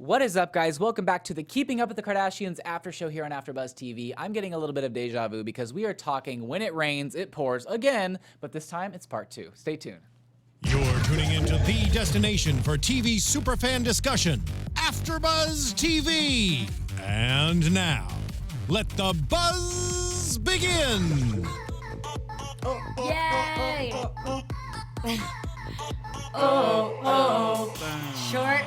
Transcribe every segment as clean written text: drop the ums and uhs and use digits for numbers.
What is up, guys? Welcome back to the Keeping Up with the Kardashians after show here on AFTERBUZZ TV. I'm getting a little bit of deja vu because we are talking When It Rains, It Pours again, but this time it's part 2. Stay tuned. You're tuning into the destination for TV superfan discussion, AFTERBUZZ TV. And now, let the buzz begin. Yay! Short,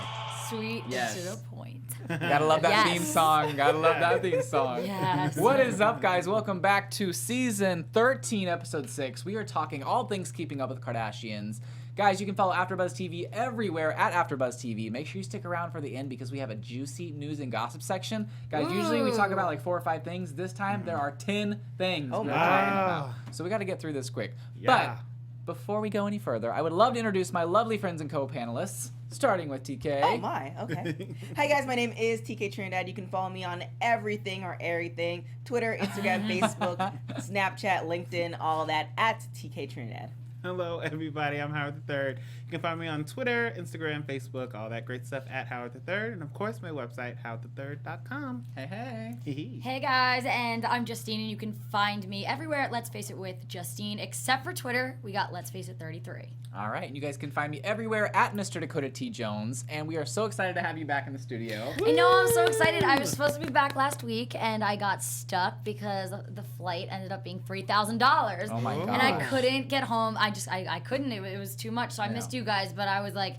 sweet, Yes. and to the point. Gotta love that Yes. theme song. Gotta love that theme song. Yes. What is up, guys? Welcome back to season 13, episode 6. We are talking all things Keeping Up with Kardashians. Guys, you can follow AfterBuzz TV everywhere at AfterBuzz TV. Make sure you stick around for the end because we have a juicy news and gossip section. Guys, usually we talk about like 4 or 5 things. This time there are 10 things we're talking about. So we got to get through this quick. Yeah. But before we go any further, I would love to introduce my lovely friends and co-panelists, starting with TK. Oh my, okay. Hi guys, my name is TK Trinidad. You can follow me on everything or everything. Twitter, Instagram, Facebook, Snapchat, LinkedIn, all that at TK Trinidad. Hello, everybody. I'm Howard III. You can find me on Twitter, Instagram, Facebook, all that great stuff at Howard III. And, of course, my website, howardthird.com. Hey. Hey guys, and I'm Justine, and you can find me everywhere at Let's Face It with Justine, except for Twitter. We got Let's Face It 33. All right, and you guys can find me everywhere at Mr. Dakota T Jones, and we are so excited to have you back in the studio. I know, I'm so excited. I was supposed to be back last week, and I got stuck because the flight ended up being $3,000. Oh my god. And I couldn't get home. I couldn't. It was too much, so I missed you guys, but I was like,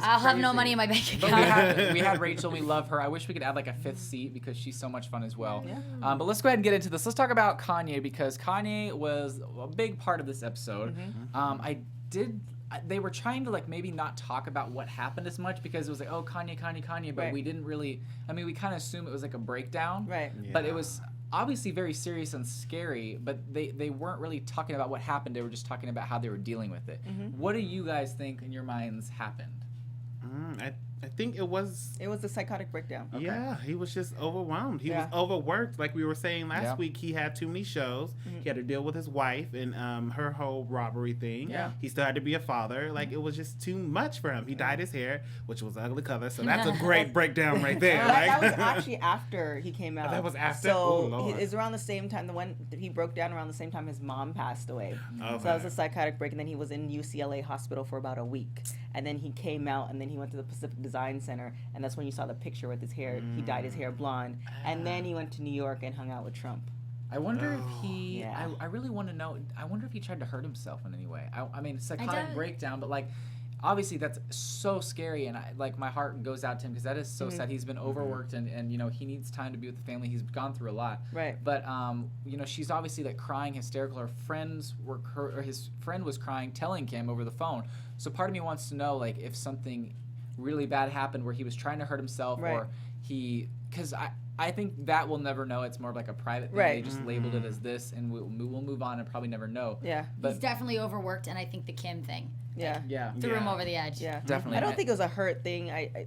I'll have no money in my bank But account. we had Rachel. We love her. I wish we could add like a 5th seat because she's so much fun as well. Yeah. But let's go ahead and get into this. Let's talk about Kanye because Kanye was a big part of this episode. They were trying to like maybe not talk about what happened as much because it was like, oh, Kanye, but we didn't really. I mean, we kind of assumed it was like a breakdown. Right. Yeah. But it was obviously very serious and scary, but they weren't really talking about what happened. They were just talking about how they were dealing with it. What do you guys think in your minds happened? I think it was... It was a psychotic breakdown. Okay. Yeah, he was just overwhelmed. He was overworked. Like we were saying last week, he had too many shows. He had to deal with his wife and her whole robbery thing. Yeah. He still had to be a father. Like, it was just too much for him. He dyed his hair, which was ugly color, so that's a great breakdown right there. That was actually after he came out. That was after? So Oh, Lord. it's around the same time. The one that he broke down around the same time his mom passed away. Okay. So that was a psychotic break, and then he was in UCLA hospital for about a week, and then he came out, and then he went to the Pacific Design Center, and that's when you saw the picture with his hair. He dyed his hair blonde, and then he went to New York and hung out with Trump. I wonder if he. Yeah. I really want to know. I wonder if he tried to hurt himself in any way. I mean, psychotic don't- breakdown, but like, obviously that's so scary, and like my heart goes out to him because that is so sad. He's been overworked, and you know he needs time to be with the family. He's gone through a lot. Right. But you know she's obviously like crying, hysterical. His friend was crying, telling Kim over the phone. So part of me wants to know like if something really bad happened where he was trying to hurt himself or he because I think that we'll never know. It's more of like a private thing. Right. They just labeled it as this, and we'll move on and probably never know. Yeah. But He's definitely overworked, and I think the Kim thing Yeah. threw him over the edge. Yeah. Definitely. I don't think it was a hurt thing. I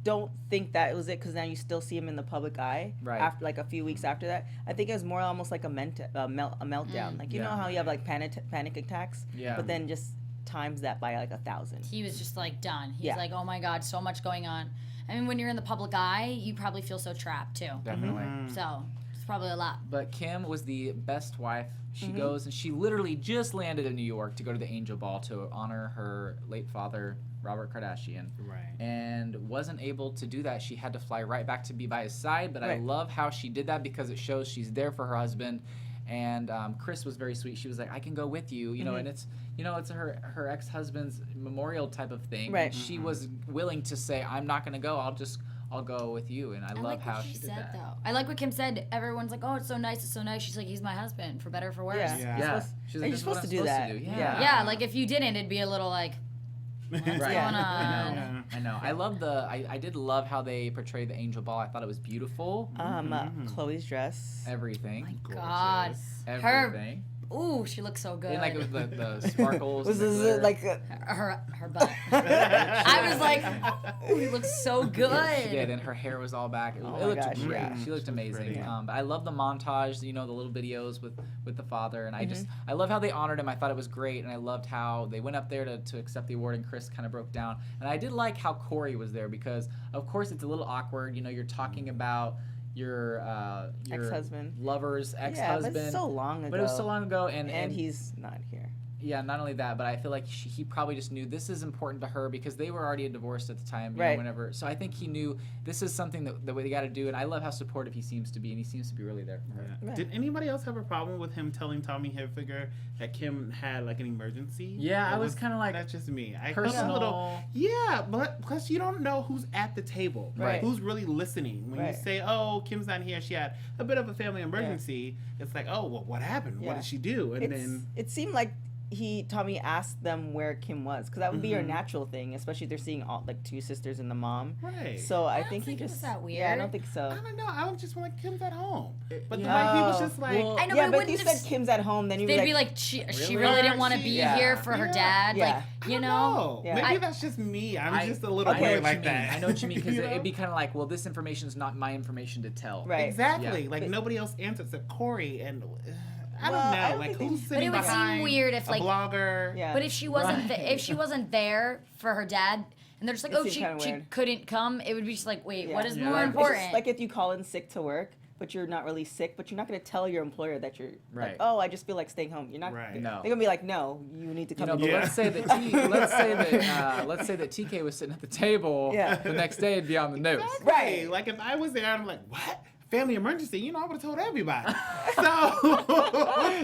don't think that was it because now you still see him in the public eye. Right. After like a few weeks after that, I think it was more almost like a meltdown. Like you know how you have like panic attacks. Yeah. But then just times that by like 1,000. He was just like done. He's Yeah. like, oh my God, so much going on. I mean, when you're in the public eye, you probably feel so trapped too. Definitely. So it's probably a lot. But Kim was the best wife. She goes and she literally just landed in New York to go to the Angel Ball to honor her late father, Robert Kardashian. Right. And wasn't able to do that. She had to fly right back to be by his side. But I love how she did that because it shows she's there for her husband. And Chris was very sweet. She was like, I can go with you, you know, and it's, you know, it's her ex-husband's memorial type of thing. Right. And she was willing to say, I'm not going to go. I'll go with you. And I love like how what she did said, that. Though. I like what Kim said. Everyone's like, oh, it's so nice, it's so nice. She's like, he's my husband, for better or for worse. Yeah. Yeah. She's like, You're this is supposed what to I'm do supposed that. to do. Yeah. Yeah, like if you didn't, it'd be a little like, what's Right. going Yeah. on? I know. I love I did love how they portrayed the Angel Ball. I thought it was beautiful. Chloe's dress. Everything. God. Everything. ooh, she looks so good. And like with the sparkles. Was and the this glitter. like her butt. I was like, ooh, he looks so good. She did, and her hair was all back. It Oh it my looked gosh, great. yeah. She looked amazing. pretty. But I love the montage, you know, the little videos with the father, and I love how they honored him. I thought it was great, and I loved how they went up there to accept the award, and Chris kind of broke down. And I did like how Corey was there because, of course, it's a little awkward. You know, you're talking about your Ex-husband. lover's Yeah, ex-husband. but so long ago. But it was so long ago, and he's not here. yeah, not only that, but I feel like he probably just knew this is important to her because they were already divorced at the time, you know, Right. whenever. So I think he knew this is something that we got to do, and I love how supportive he seems to be, and he seems to be really there for her. Yeah. Right. Did anybody else have a problem with him telling Tommy Hilfiger that Kim had like an emergency? Yeah, Or I was kinda like, that's just me. I felt personal. a little. Yeah, but plus you don't know who's at the table, Right. Who's really listening when you Right. say, "Oh, Kim's not here. She had a bit of a family emergency." It's like, "Oh, well, what happened? What Yeah. did she do?" And then It seemed like Tommy asked them where Kim was, because that would be your natural thing, especially if they're seeing all like two sisters and the mom. right. So I don't think he think it was just that Yeah, I weird. don't think so. I don't know. I was just like, Kim's at home, but the yeah. way he was just like, Well, I know, Yeah, but but it if you wouldn't said have. Kim's at home, then you'd They'd be be like, like, she Really? really didn't want to be Yeah. here for her Yeah. dad. Yeah. Like, I you don't know? Yeah. Maybe I- that's just me. I'm I- just a little I know weird what you like mean. that. I know what you mean because You know? it'd be kind of like, well, this information is not my information to tell. Right. Exactly. Yeah. Like But- nobody else answered except Corey and I don't Well, know. I don't like think who's they- sitting But it would seem behind weird if, a like- blogger? Yeah. But if she wasn't, Right. if she wasn't there for her dad, and they're just like, It oh, seemed she kinda she weird. couldn't come, it would be just like, wait, Yeah. what is Yeah. more Like, It's important? just like if you call in sick to work, but you're not really sick, but you're not going to tell your employer that you're Right. like, oh, I just feel like staying home. You're not. Right. No. They're gonna be like, no, you need to You come. know, to but Yeah. let's say that let's say that TK was sitting at the table. Yeah. The next day it'd be on the news. Right. Like if I was there, I'm like, what? Family emergency? You know, I would have told everybody. So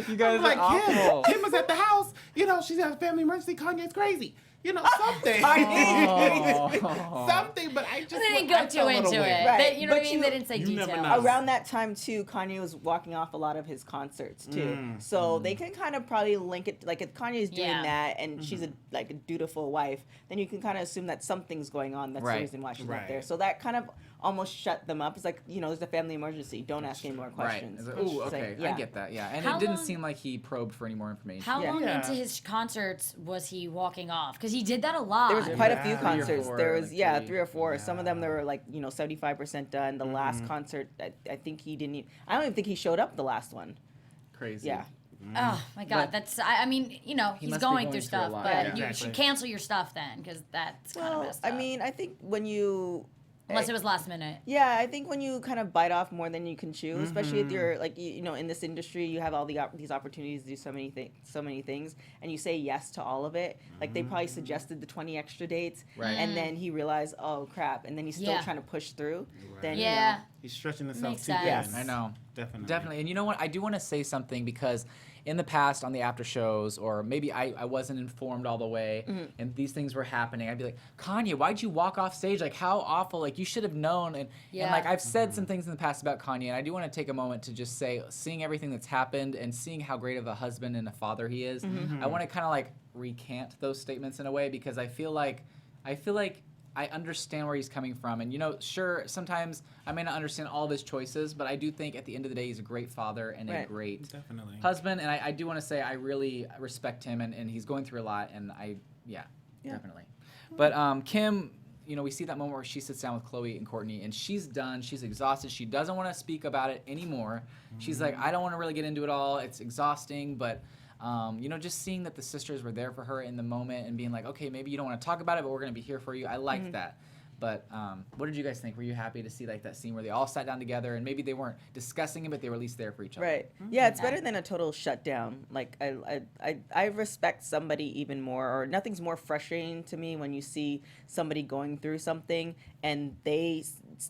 You guys I'm like, are awful. Kim was at the house. You know, she's had a family emergency. Kanye's crazy. You know, something. Oh. Something, but I just they didn't I go too felt a little into weird. it. Right. They, you know what I But mean? They didn't say you never details. know. Around that time too, Kanye was walking off a lot of his concerts too, so they can kind of probably link it. Like if Kanye's doing Yeah. that and she's a dutiful wife, then you can kind of assume that something's going on. That's Right. the reason why she's Right. not there. So that kind of almost shut them up. It's like, there's a family emergency. Don't ask any more Right. questions. Ooh, It's okay. like, I get that. Yeah. And How it didn't long- seem like he probed for any more information. How Yeah. long Yeah. into his concerts was he walking off? Because he did that a lot. There was quite a Yeah. few 3 or concerts. 4, There was like 3 or 4. Some of them Yeah. they were like 75% done. The last concert, I think he didn't. I don't even think he showed up the last one. Crazy. Yeah. Oh my God, But- I mean, He he's must be going going through through a stuff, lot. but Yeah. you Exactly. should cancel your stuff then, because that's kind of Well, messed up. I mean, I think when you. unless it was last minute. Yeah, I think when you kind of bite off more than you can chew, especially if you're like in this industry, you have all these opportunities to do so many things, and you say yes to all of it. Like they probably suggested the 20 extra dates, Right. and then he realized, oh crap, and then he's still Yeah. trying to push through. Right. Then Yeah. He's stretching himself Makes too sense. thin. I know. Definitely. Definitely. And you know what? I do want to say something because in the past on the after shows, or maybe I wasn't informed all the way and these things were happening, I'd be like, Kanye, why'd you walk off stage? Like, how awful. Like, you should have known. And Yeah. like, I've said some things in the past about Kanye, and I do want to take a moment to just say, seeing everything that's happened and seeing how great of a husband and a father he is, I want to kind of like recant those statements in a way because I feel like I understand where he's coming from. And, sure, sometimes I may not understand all of his choices, but I do think at the end of the day, he's a great father and a Right. great Definitely. husband. And I do want to say I really respect him, and he's going through a lot. And Yeah. definitely. But Kim, we see that moment where she sits down with Chloe and Courtney, and she's done. She's exhausted. She doesn't want to speak about it anymore. She's like, I don't want to really get into it all. It's exhausting, but just seeing that the sisters were there for her in the moment and being like, okay, maybe you don't want to talk about it, but we're going to be here for you. I liked that. But what did you guys think? Were you happy to see like that scene where they all sat down together and maybe they weren't discussing it, but they were at least there for each other? Right. Yeah, it's better than a total shutdown. Like I respect somebody even more, or nothing's more frustrating to me when you see somebody going through something and they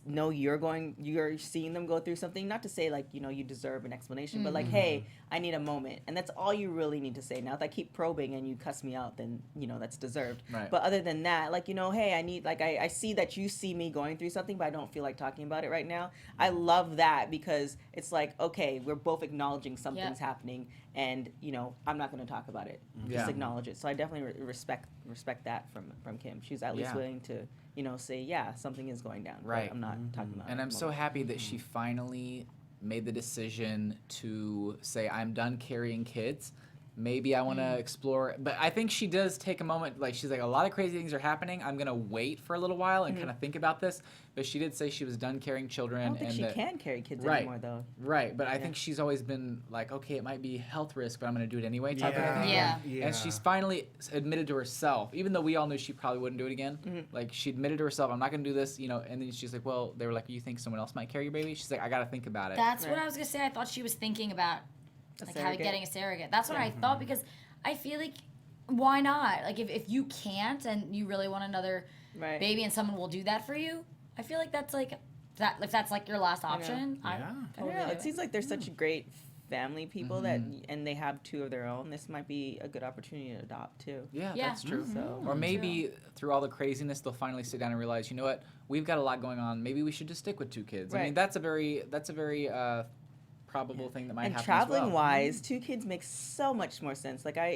know you're seeing them go through something. Not to say like, you deserve an explanation, but like, hey, I need a moment. And that's all you really need to say. Now if I keep probing and you cuss me out, then that's deserved. Right. But other than that, like, hey, I need, like, I see that you see me going through something, but I don't feel like talking about it right now. I love that because it's like, okay, we're both acknowledging something's happening, and I'm not going to talk about it. Yeah. Just acknowledge it. So I definitely respect that from Kim. She's at least Yeah. willing to say, yeah, something is going down. but Right. I'm not talking about it. And I'm at the so moment. happy that she finally made the decision to say, I'm done carrying kids. Maybe I want to explore. But I think she does take a moment. Like, she's like, a lot of crazy things are happening. I'm going to wait for a little while and kind of think about this. But she did say she was done carrying children. I don't think she can carry kids anymore, though. Right. But I think she's always been like, okay, it might be health risk, but I'm going to do it anyway type of thing. Yeah. And she's finally admitted to herself, even though we all knew she probably wouldn't do it again. Like, she admitted to herself, I'm not going to do this, you know. And then she's like, well, they were like, you think someone else might carry your baby? She's like, I got to think about it. That's what I was going to say. I thought she was thinking about getting a surrogate. That's what I thought, because I feel like, why not? Like, if you can't and you really want another baby and someone will do that for you, I feel like that's like, if that's like your last option, I don't know. It seems like they're such great family people that, and they have 2 of their own. This might be a good opportunity to adopt too. Yeah, that's true. So, or maybe through all the craziness, they'll finally sit down and realize, you know what, we've got a lot going on. Maybe we should just stick with 2 kids. I mean, that's a very probable thing that might happen. And traveling wise, 2 kids makes so much more sense. Like, I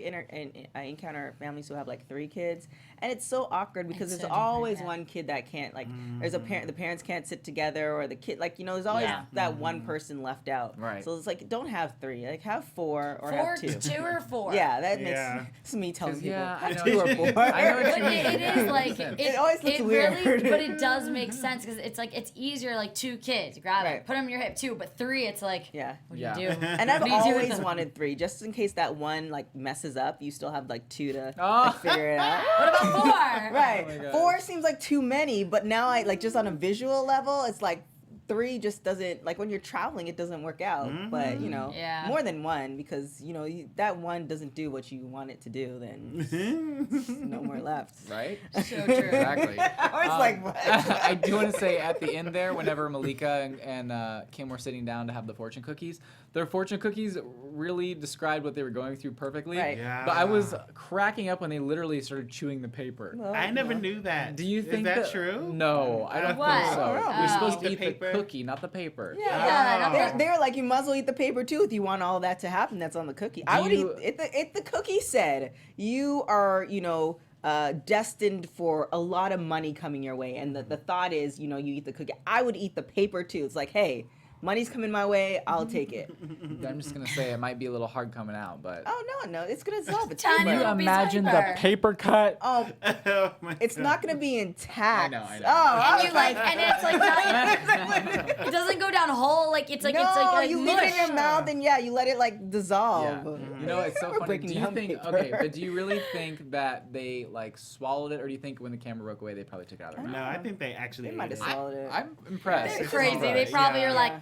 encounter families who have like 3 kids, and it's so awkward because there's always one kid that can't, like, there's a parent, the parents can't sit together, or the kid, like, you know, there's always that one person left out. Right. So it's like, don't have 3, like, have 4 or have 2. 2 or 4. Yeah, that makes it's me telling people. I know 2 or 4. I know what you mean. It is like it always looks weird, really, but it does make sense, because it's like, it's easier, like 2 kids, grab it, put them in your hip, 2, but 3, it's like, what do you do? And I've always wanted 3, just in case that one like messes up. You still have like 2 to like, figure it out. What about 4? Right, 4 seems like too many, but now I like, just on a visual level, it's like 3 just doesn't, like, when you're traveling, it doesn't work out. But, you know, more than 1, because, you know, that one doesn't do what you want it to do, then no more left. Right? So true. Exactly. I was like, what? I do want to say at the end there, whenever Malika and Kim were sitting down to have the fortune cookies, their fortune cookies really described what they were going through perfectly. Right. Yeah. But I was cracking up when they literally started chewing the paper. Well, I never knew that. Do you think is that true? No, I don't What? think so. Oh. You're supposed to The eat paper? the cookie, not the paper. Yeah, they were like, you might as well eat the paper too if you want all that to happen. That's on the cookie. I would eat if the cookie said you are, you know, destined for a lot of money coming your way, and the thought is, you know, you eat the cookie. I would eat the paper too. It's like, hey, money's coming my way, I'll take it. I'm just gonna say it might be a little hard coming out, but Oh no, it's gonna solve it. Tiny can you little piece of imagine the paper. paper cut? Oh, Oh my it's God. not gonna be intact. I know. Oh, And you like, and it's like not, it doesn't go down whole. Like it's like no, it's like a you leave it in your mush. mouth and you let it like dissolve. Yeah. You know, it's so We're funny. breaking Do you down think paper. okay, but do you really think that they like swallowed it, or do you think when the camera broke away they probably took it out of their mouth? No, I think they actually They might ate have it. swallowed it. I'm impressed. They're I'm crazy. They impressed. probably are like.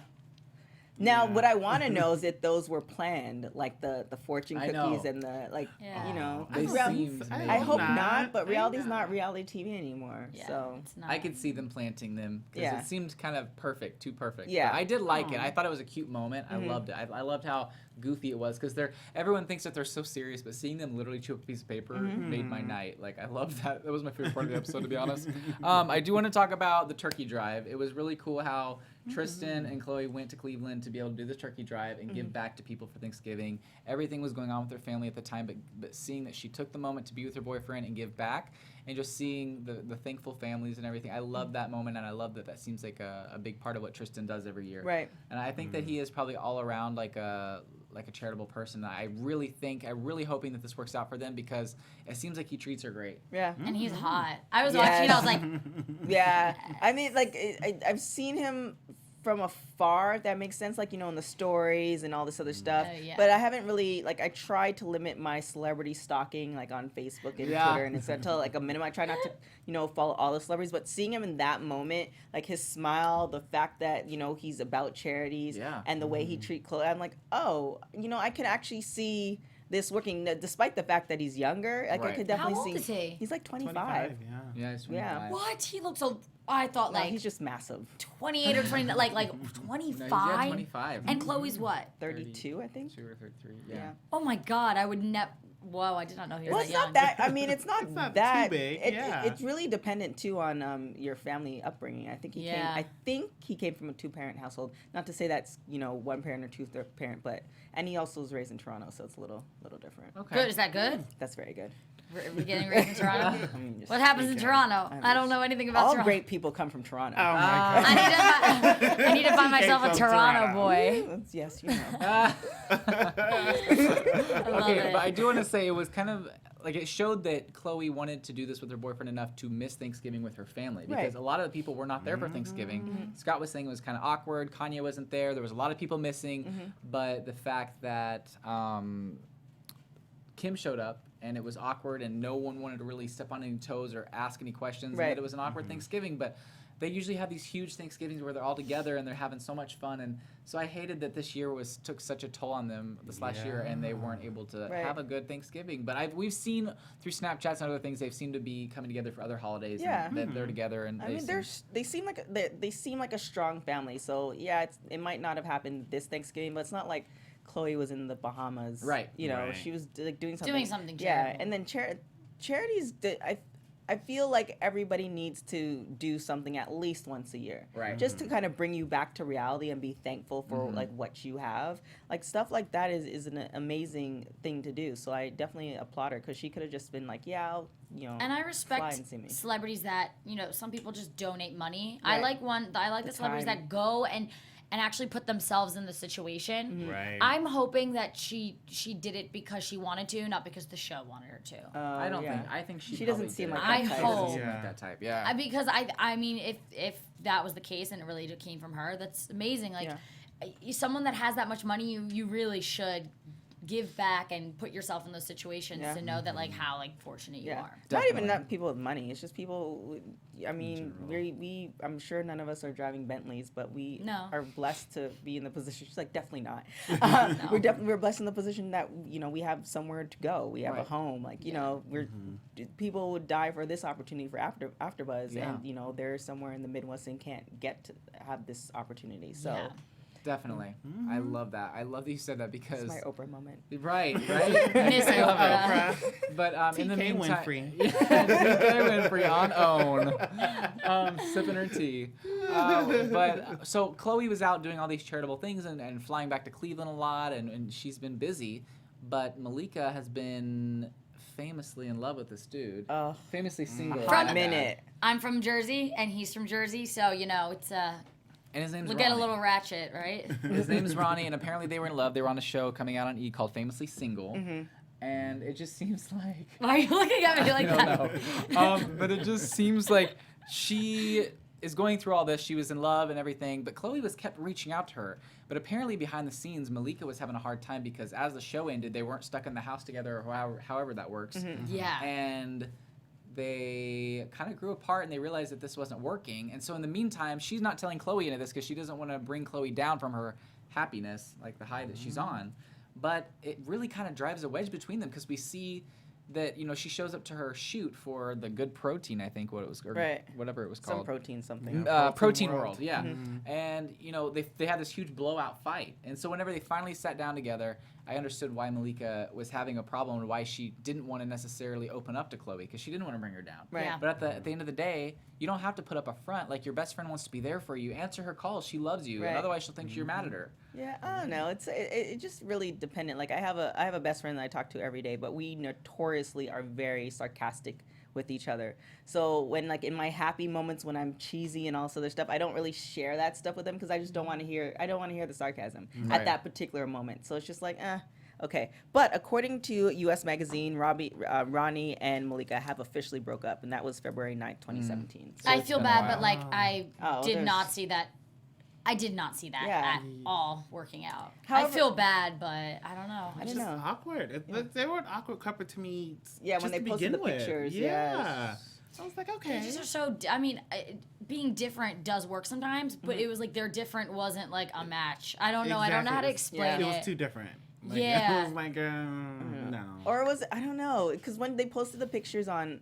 Now, Yeah. what I want to know is if those were planned, like the fortune I cookies know. and the you know. They seem I hope not. not, but I reality's know. not reality TV anymore. Yeah, So it's not. I could see them planting them because Yeah. it seemed kind of perfect, too perfect. Yeah. But I did like it. I thought it was a cute moment. I loved it. I loved how goofy it was because everyone thinks that they're so serious, but seeing them literally chew up a piece of paper made my night. Like I loved that. That was my favorite part of the episode, to be honest. I do want to talk about the turkey drive. It was really cool how Tristan and Chloe went to Cleveland to be able to do this turkey drive and give back to people for Thanksgiving. Everything was going on with their family at the time, but seeing that she took the moment to be with her boyfriend and give back, and just seeing the thankful families and everything, I love that moment, and I love that seems like a big part of what Tristan does every year. right. And I think that he is probably all around like a charitable person. I'm really hoping that this works out for them because it seems like he treats her great. Yeah. And he's hot. I was Yes. watching it. I was like, Yeah. I mean, like I've seen him from afar, if that makes sense, like, you know, in the stories and all this other stuff. yeah. But I haven't really, like, I try to limit my celebrity stalking, like, on Facebook and Twitter and Instagram until, like, a minimum. I try not to, you know, follow all the celebrities, but seeing him in that moment, like, his smile, the fact that, you know, he's about charities and the way he treats Chloe, I'm like, oh, you know, I can actually see this working, despite the fact that he's younger. Like, I could definitely How old see. is he? He's like 25. 25, yeah. Yeah, he's 25. what? He looks so. I thought No, like he's just massive. 28 or 20, like No, he's 25. 25. And Chloe's what? 32, I think. 32 or 33. Yeah. Oh my God, I would never. Whoa, I did not know he was Well, that it's young. not that. I mean, it's not, It's not that too big, It's really dependent too on your family upbringing. I think he came from a 2-parent household. Not to say that's one parent or 2-parent, but he also was raised in Toronto, so it's a little different. Okay. Good. Is that good? That's very good. We're getting raised in Toronto. I mean, just What happens in Toronto? I don't know anything about all Toronto. great people come from Toronto. Oh my god. I need to find myself a from Toronto Toronto. boy. Yes, you know. I love Okay, it. but I do want to say it was kind of like it showed that Chloe wanted to do this with her boyfriend enough to miss Thanksgiving with her family because Right. a lot of the people were not there for Thanksgiving. Scott was saying it was kind of awkward. Kanye wasn't there. There was a lot of people missing, but the fact that Kim showed up and it was awkward and no one wanted to really step on any toes or ask any questions, and Right. that it was an awkward Thanksgiving, but they usually have these huge Thanksgivings where they're all together and they're having so much fun, and so I hated that this year took such a toll on them this last year and they weren't able to Right. have a good Thanksgiving. But we've seen through Snapchats and other things they've seemed to be coming together for other holidays. Yeah. and that they're together and I mean, they seem like a strong family. So yeah, it might not have happened this Thanksgiving, but it's not like Chloe was in the Bahamas. Right. Right. She was like doing something. Doing something Yeah, charitable. and then charities. I feel like everybody needs to do something at least once a year. Right. Just to kind of bring you back to reality and be thankful for like what you have. Like stuff like that is an amazing thing to do. So I definitely applaud her because she could have just been like, yeah, I'll, And I fly respect and see me. celebrities that, some people just donate money. Right. I like the celebrities time. that go and actually put themselves in the situation. Right. I'm hoping that she did it because she wanted to, not because the show wanted her to. I don't yeah. think. I think she doesn't probably seem did. like I that type. She doesn't hope. seem Yeah. like that type. Yeah. Because I mean, if that was the case and it really came from her, that's amazing. Like, someone that has that much money, you really should give back and put yourself in those situations to know that how fortunate you are. Not Definitely. even not people with money. It's just people. I mean, we. I'm sure none of us are driving Bentleys, but we No. are blessed to be in the position. She's like, definitely not. We're blessed in the position that we have somewhere to go. We have a Right. home. Like people would die for this opportunity for AfterBuzz, Yeah. and they're somewhere in the Midwest and can't get to have this opportunity. So Yeah. Definitely. I love that. I love that you said that because it's my Oprah moment. right. Miss I love Oprah. it. But in the TK meantime, Winfrey. Yeah, TK Winfrey on OWN, sipping her tea. But so Chloe was out doing all these charitable things and flying back to Cleveland a lot, and she's been busy. But Malika has been famously in love with this dude. Famously single. Hot minute. I'm from Jersey and he's from Jersey, so it's And his name's we'll Ronnie. get a little ratchet, right? His name is Ronnie, and apparently they were in love. They were on a show coming out on E! Called Famously Single. And it just seems like... Why are you looking at me like I that? don't know. But it just seems like she is going through all this. She was in love and everything, but Chloe kept reaching out to her. But apparently behind the scenes, Malika was having a hard time because as the show ended, they weren't stuck in the house together or however that works. Yeah. And they kind of grew apart and they realized that this wasn't working. And so in the meantime, she's not telling Chloe any of this because she doesn't want to bring Chloe down from her happiness, like the high that she's on. But it really kind of drives a wedge between them because we see that, she shows up to her shoot for the Good Protein, I think or Right. whatever it was Some called. protein something. Protein World, yeah. And, they had this huge blowout fight. And so whenever they finally sat down together, I understood why Malika was having a problem and why she didn't want to necessarily open up to Chloe because she didn't want to bring her down. Right. Yeah. But at the end of the day, you don't have to put up a front. Like, your best friend wants to be there for you. Answer her calls. She loves you. Right. And otherwise, she'll think you're mad at her. Yeah, I don't know. It just really dependent. Like I have a best friend that I talk to every day, but we notoriously are very sarcastic with each other. So when in my happy moments when I'm cheesy and all this other stuff, I don't really share that stuff with them because I just don't want to hear. I don't want to hear the sarcasm Right. at that particular moment. So it's just like, okay. But according to U.S. Magazine, Ronnie and Malika have officially broke up, and that was February 9th, 2017. So I it's feel been a bad, while. but I did there's- not see that. I did not see that Yeah. at all working out. However- I feel bad, but I don't know. I It's don't just know. awkward. They were an awkward couple to me. Yeah, when just they to posted begin the with. pictures, Yeah. I was like, okay. They just are so. I mean, being different does work sometimes, but it was like they're different wasn't like a match. I don't know. I don't know how to explain It was it. too different. Yeah. It was like, no. Or was I don't know, because when they posted the pictures on,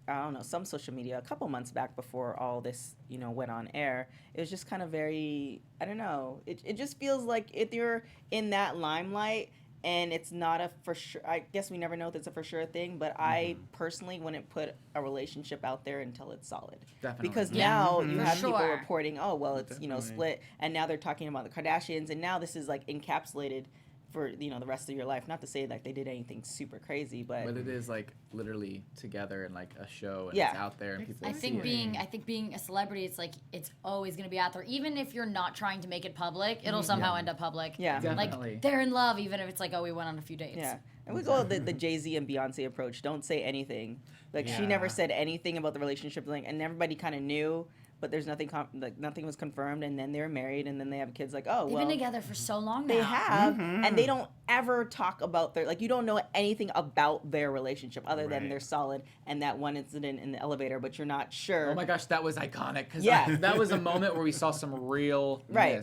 I don't know, some social media a couple months back before all this, went on air, it was just kind of very, I don't know, it just feels like if you're in that limelight, And it's not a for sure. I guess we never know if it's a for sure thing, but I personally wouldn't put a relationship out there until it's solid. Definitely. Because now you For have people sure. reporting, oh well, it's split, and now they're talking about the Kardashians, and now this is like encapsulated for the rest of your life. Not to say like they did anything super crazy, but it is like literally together in like a show and Yeah. it's out there and people I see think it. being a celebrity, it's like it's always gonna be out there. Even if you're not trying to make it public, it'll somehow end up public. Yeah. Definitely. Like they're in love, even if it's like, oh, we went on a few dates. yeah. And we go the Jay-Z and Beyonce approach. Don't say anything. Like she never said anything about the relationship, like, and everybody kind of knew. But there's nothing, nothing was confirmed, and then they're married, and then they have kids. Like, oh, They've well, been together for so long now. they have, and they don't ever talk about their, like, you don't know anything about their relationship other than they're solid and that one incident in the elevator, but you're not sure. Oh my gosh, that was iconic because Yeah. that was a moment where we saw some real Right.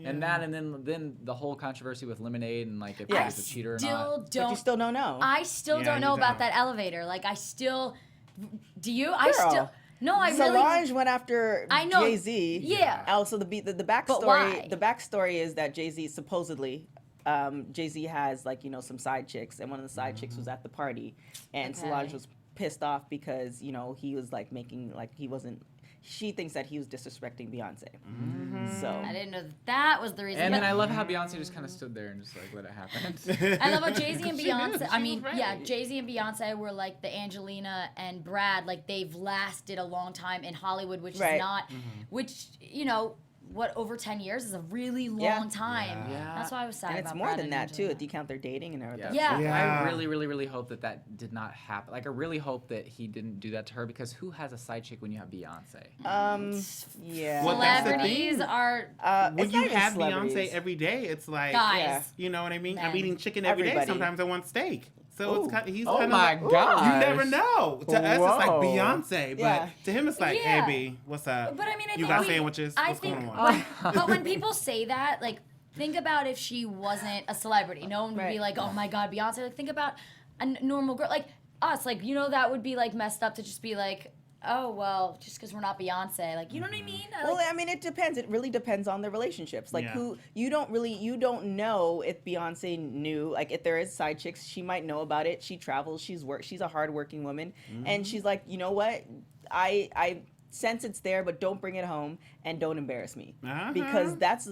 and that, and then the whole controversy with Lemonade and like if Yeah. he was a cheater or Still not. But don't. you still don't know. I still Yeah, don't know you about don't. that elevator. Like I still. Do you? I Girl. still. No, I Solange really. went after I know. Jay-Z. Yeah. Also, the backstory. why? The backstory is that Jay-Z supposedly, Jay-Z has like some side chicks, and one of the side chicks was at the party, and Okay. Solange was pissed off because he was like making like he wasn't. She thinks that he was disrespecting Beyonce. So I didn't know that was the reason. And but then I love how Beyonce just kind of stood there and just like let it happen. I love how Jay-Z and She did. Beyonce. I She mean, was yeah, right. Jay-Z and Beyonce were like the Angelina and Brad. Like they've lasted a long time in Hollywood, which Right. is not, which what over 10 years is a really long Yeah. time. Yeah. That's why I was sad and it's about more Brad than and that too. Angelina. If you count their dating and everything. Yeah. Yeah. I really, really, really hope that did not happen. Like, I really hope that he didn't do that to her because who has a side chick when you have Beyonce? Yeah. Well, that's the Celebrities thing. are When it's you not even have celebrities. Beyonce every day, it's like, guys. Yeah. you know what I mean? I'm Men. eating chicken every day. Everybody. Sometimes I want steak. So Ooh. it's kind of, he's Oh kind my of like, gosh. you never know. To us, it's like Whoa. Beyonce, but Yeah. to him, it's like, Yeah. hey, B, what's up? But I mean, I You think got sandwiches? I What's think, going on? but when people say that, like, think about if she wasn't a celebrity. No one would be Right. like, "Oh my God, Beyonce." Like, think about a normal girl, like us. Like, that would be like messed up to just be like, "Oh well, just because we're not Beyonce." Like, you know what I mean? Well, I mean, it depends. It really depends on the relationships. Like, Yeah. you don't know if Beyonce knew. Like, if there is side chicks, she might know about it. She travels. She's a hardworking woman, and she's like, you know what? I sense it's there, but don't bring it home and don't embarrass me, because that's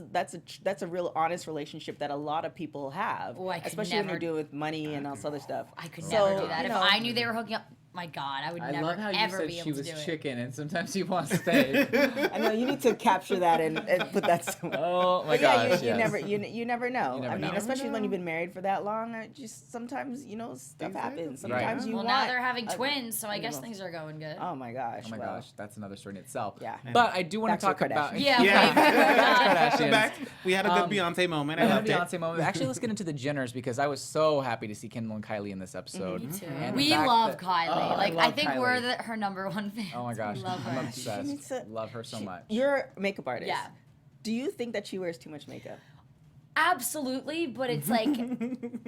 a real honest relationship that a lot of people have, Oh, I could especially when never- you're dealing with money and all this other stuff. I could So, never do that. you If know, I knew they were hooking up, my God, I would I never love how you ever said be she able to was do it. chicken and sometimes she wants steak. I know you need to capture that and put that somewhere. Oh my But yeah, gosh, you yes. never you never know. You never I mean, know. especially when you've been married for that long, just sometimes stuff happens. Sometimes you Well, want. now they're having a- twins, so I guess know. things are going good. Oh my gosh! Oh my well, gosh, that's another story in itself. Yeah. But I do want Back to to talk the about Kardashians. Yeah. Yeah. Kardashians. Back, we had a good Um, Beyonce moment. I Another loved it. Beyonce moment. Actually, let's get into the Jenners because I was so happy to see Kendall and Kylie in this episode. Me too. And the We fact love that- Kylie. Oh, like love I think Kylie. we're her number one fan. Oh my gosh, Love I'm her. obsessed. She needs to- Love her so much. You're a makeup artist. Yeah. Do you think that she wears too much makeup? Absolutely, but it's like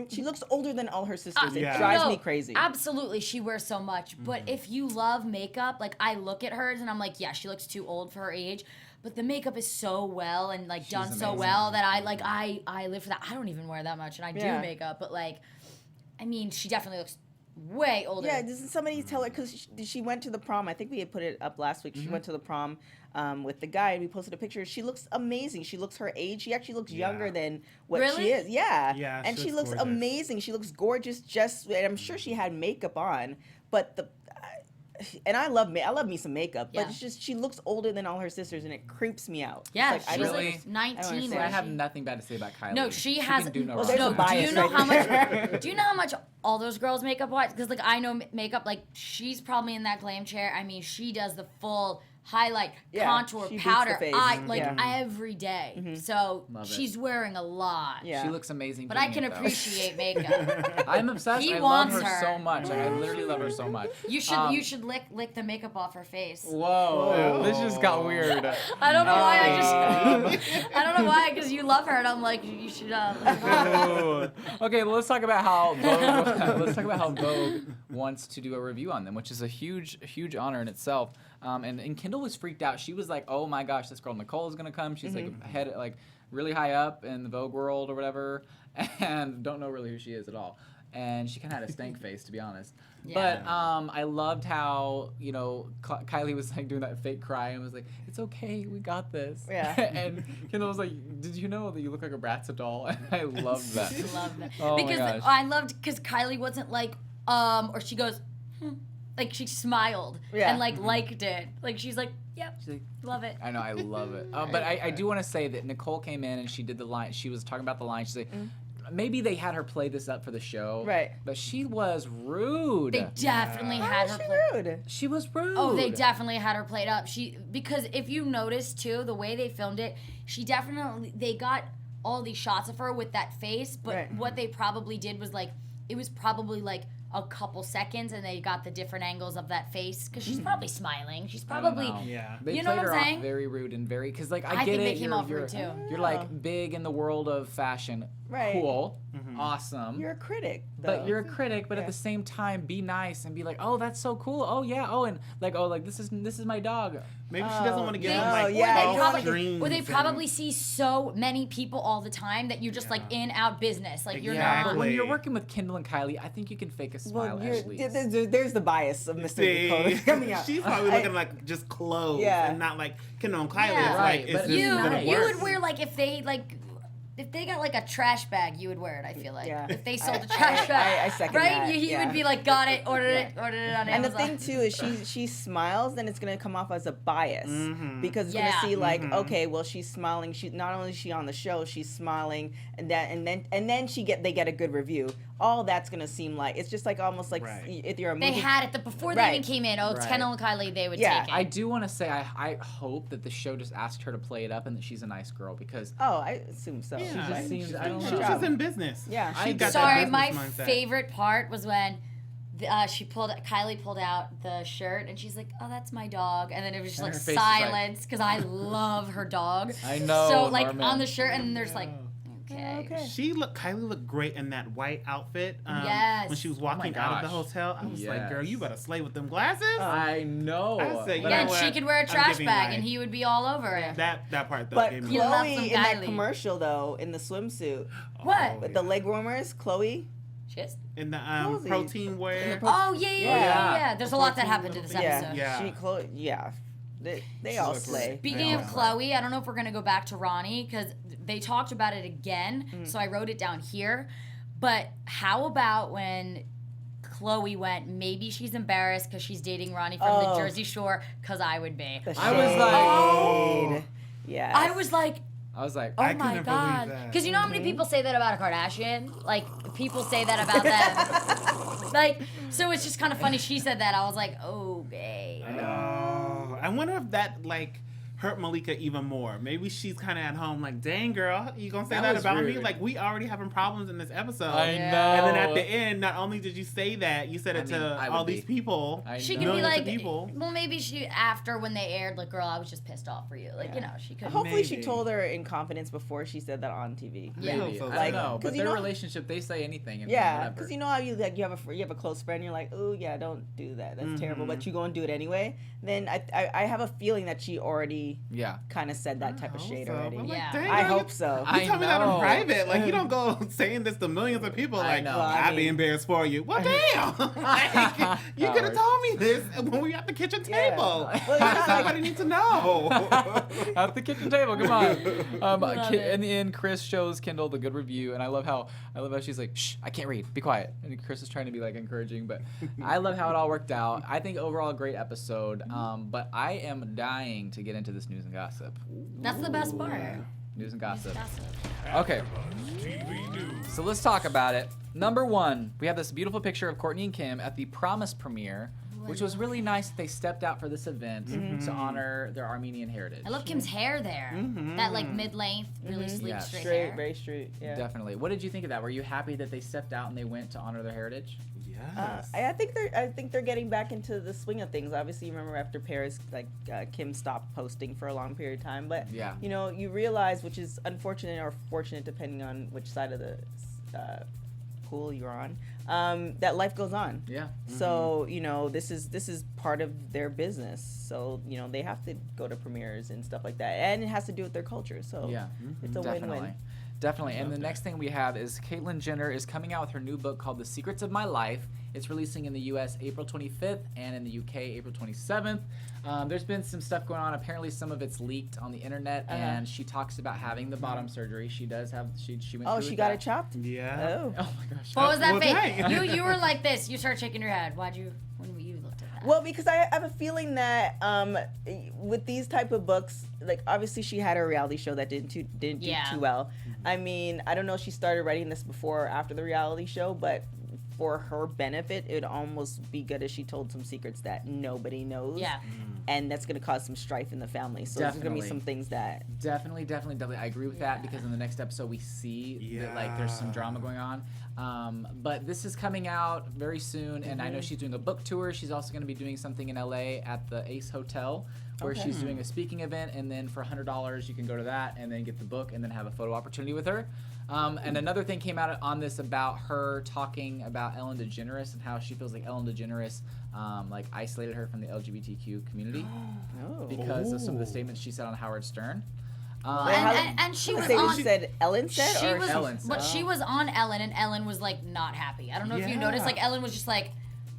She looks older than all her sisters. It Yeah. drives no, me crazy. Absolutely, she wears so much. But if you love makeup, like I look at hers and I'm like, yeah, she looks too old for her age. But the makeup is so well and like done so amazing. well that I live for that. I don't even wear that much, and I Yeah. do makeup, but like, I mean, she definitely looks way older. Yeah, doesn't somebody tell her, because she went to the prom, I think we had put it up last week, she went to the prom with the guy, and we posted a picture. She looks amazing. She looks her age. She actually looks younger than what Really? she is. Yeah. Yeah, And she she looks looks gorgeous. amazing. She looks gorgeous, and I'm sure she had makeup on, but and I love me some makeup, but Yeah. it's just she looks older than all her sisters, and it creeps me out. Yeah, It's like, she's I don't- really- like 19. understand. I where have she- nothing bad to say about Kylie. No, she has. can do no Well, wrong. there's a no, do bias you know right how there. much? Do you know how much all those girls makeup wise? Because like I know makeup. Like she's probably in that glam chair. I mean, she does the full highlight, Yeah, contour, she beats powder. the face. I like Yeah. every day. So Love it. she's wearing a lot. Yeah. She looks amazing. But I doing can it, though. appreciate makeup. I'm obsessed. He I love wants her, her. so much. Like, I literally love her so much. You should lick the makeup off her face. Whoa, this just got weird. I don't know why I don't know why, because you love her, and I'm like, you should. Okay, well, let's talk about how Vogue wants to do a review on them, which is a huge honor in itself. And Kendall was freaked out. She was like, "Oh my gosh, this girl Nicole is gonna come." She's like really high up in the Vogue world or whatever, and don't know really who she is at all. And she kind of had a stank face, to be honest. Yeah. But I loved how, you know, Kylie was like doing that fake cry and was like, "It's okay, we got this." Yeah. And Kendall was like, "Did you know that you look like a Bratz doll?" And I loved that. Love that. Oh my because gosh. I loved because Kylie wasn't like or she goes like she smiled Yeah. and like liked it. Like she's like, "Yep, She's like, love it." I know, I love it. But I do want to say that Nicole came in and she did the line. She was talking about the line. She's like, maybe they had her play this up for the show. Right. But she was rude. They definitely had her play. Rude. She was rude. Oh, they definitely had her played up. Because if you notice too, the way they filmed it, they got all these shots of her with that face, but Right. what they probably did was like, it was probably like a couple seconds and they got the different angles of that face because she's probably smiling. She's I don't probably know. Yeah. They You know played what her I'm off saying? very rude and very, because like I I get think it. they came you're, off you're, rude, too. You're like big in the world of fashion. Right. Cool. Awesome. You're a critic, But though. you're a critic, but at Yeah. the same time, be nice and be like, "Oh, that's so cool. Oh yeah. Oh, and like, oh, like this is my dog." Maybe she doesn't want to get no, in like yeah, false you probably- dreams Or they and- probably see so many people all the time that you're just like in out business. Like you're But Exactly. when you're working with Kendall and Kylie, I think you can fake a smile Well, at least. there's the bias of Mr. See, Dakota coming out. she's probably looking like just clothes Yeah. and not like Kendall and Kylie. Yeah. It's Right, like, is but this you gonna nice. you work? would wear like if they got like a trash bag, you would wear it. I feel like Yeah. if they sold a I- trash bag, I second right? that, You yeah. would be like, got it, ordered it on And the Amazon. thing too is she smiles, then it's gonna come off as a bias because it's Yeah. gonna see like, okay, well she's smiling. She not only is she on the show, she's smiling, and then they get a good review. All that's gonna seem like it's just like almost like Right. if you're a They movie. had it before they Right. even came in. Oh, it's Right. Kendall and Kylie. They would Yeah. take it. I do want to say I hope that the show just asked her to play it up and that she's a nice girl because Oh, I assume so. Yeah. She just seems- I don't She's know. just in business. Yeah. She I got Sorry, that my business mindset. favorite part was when Kylie pulled out the shirt and she's like, "Oh, that's my dog," and then it was just And like her face is like- silence because I love her dog. I know, So like Norman. on the shirt, and there's like, okay. Okay. Kylie looked great in that white outfit. Yes. When she was walking out of the gosh. hotel, I was like, girl, Yes. you better slay with them glasses. I know. I say, you But know Yeah, and what? she could wear a I'm trash giving bag right. and he would be all over it. that part though But gave me You love Chloe some in that Kylie. commercial though, in the swimsuit What? with the leg warmers, Chloe. Shit. in the Cozy. protein wear. Oh yeah. There's a lot that protein happened to this little thing. episode. Yeah. She Chloe. Yeah, they all looks slay. Speaking of Chloe, I don't know if we're gonna go back to Ronnie because they talked about it again, so I wrote it down here. But how about when Chloe went? Maybe she's embarrassed because she's dating Ronnie from the Oh. Jersey Shore. Because I would be. The I was shade. like- Oh. Yeah. I was like, I was like, oh I my couldn't god, believe that. because you know how many people say that about a Kardashian? Like people say that about them. Like, so it's just kind of funny. She said that. I was like, okay. Oh, I wonder if that like hurt Malika even more. Maybe she's kind of at home like, dang girl, you gonna say That that was about me? rude. Like we already having problems in this episode. I Yeah. know. And then at the end, not only did you say that, you said it I mean, I to would all these be. people. I She know. could be Millions like, of people. well, maybe she after when they aired, like, girl, I was just pissed off for you. Like, you know, she could. Hopefully she Maybe. told her in confidence before she said that on TV. Yeah. Maybe. So I like- don't know. 'cause But you their know- relationship, they say anything. And Yeah, whatever. because you know how you like you have a close friend, you're like, oh yeah, don't do that, that's terrible, but you go and do it anyway. Then I have a feeling that she already Yeah. kind of said that type of shade So, already. I'm like, Yeah. dang, I girl, hope so. You I tell me that know. in private. Like you don't go saying this to millions of people. I Like know. Well, I I'd be mean- embarrassed for you. Well, damn. Like, you could have told me this when we were at the kitchen Yeah. table. Well, it's Why not does like- somebody need to know? At the kitchen table, come on. Love it. In the end, Chris shows Kendall the good review, and I love how she's like, "Shh, I can't read. Be quiet." And Chris is trying to be like encouraging, but I love how it all worked out. I think overall a great episode. But I am dying to get into this news and gossip. That's the best part. News and gossip. Gossip. Okay, TV News. so let's talk about it. Number one, we have this beautiful picture of Kourtney and Kim at the Promise premiere, which was really nice that they stepped out for this event to honor their Armenian heritage. I love Kim's hair there. That like mid-length, really sleek, Yeah, straight, Straight, hair. very straight. Yeah. Definitely. What did you think of that? Were you happy that they stepped out and they went to honor their heritage? Yes. I think they're getting back into the swing of things. Obviously, you remember after Paris, like Kim stopped posting for a long period of time. But Yeah. you know, you realize, which is unfortunate or fortunate depending on which side of the pool you're on, that life goes on. Yeah. So this is part of their business. So they have to go to premieres and stuff like that, and it has to do with their culture. So Yeah. it's a win-win. Definitely. And the next thing we have is Caitlyn Jenner is coming out with her new book called The Secrets of My Life. It's releasing in the U.S. April 25th and in the U.K. April 27th. There's been some stuff going on. Apparently, some of it's leaked on the internet, and she talks about having the bottom surgery. She does have. She went. Oh, through she got that. it chopped. Yeah. Oh. Oh my gosh. What was that Well, face? dang. You were like this. You started shaking your head. When you looked at that? Well, because I have a feeling that with these type of books, like obviously she had a reality show that didn't do too well. I mean, I don't know if she started writing this before or after the reality show, but for her benefit, it would almost be good if she told some secrets that nobody knows. Yeah. And that's going to cause some strife in the family. So there's going to be some things that... Definitely. I agree with that because in the next episode we see that like there's some drama going on. But this is coming out very soon, and I know she's doing a book tour. She's also going to be doing something in LA at the Ace Hotel where she's doing a speaking event, and then for $100 you can go to that and then get the book and then have a photo opportunity with her. And another thing came out on this about her talking about Ellen DeGeneres and how she feels like Ellen DeGeneres like isolated her from the LGBTQ community because of some of the statements she said on Howard Stern. And she was what on. she said Ellen said? She or was, Ellen said. but she was on Ellen, and Ellen was like not happy. I don't know if you noticed. Like Ellen was just like,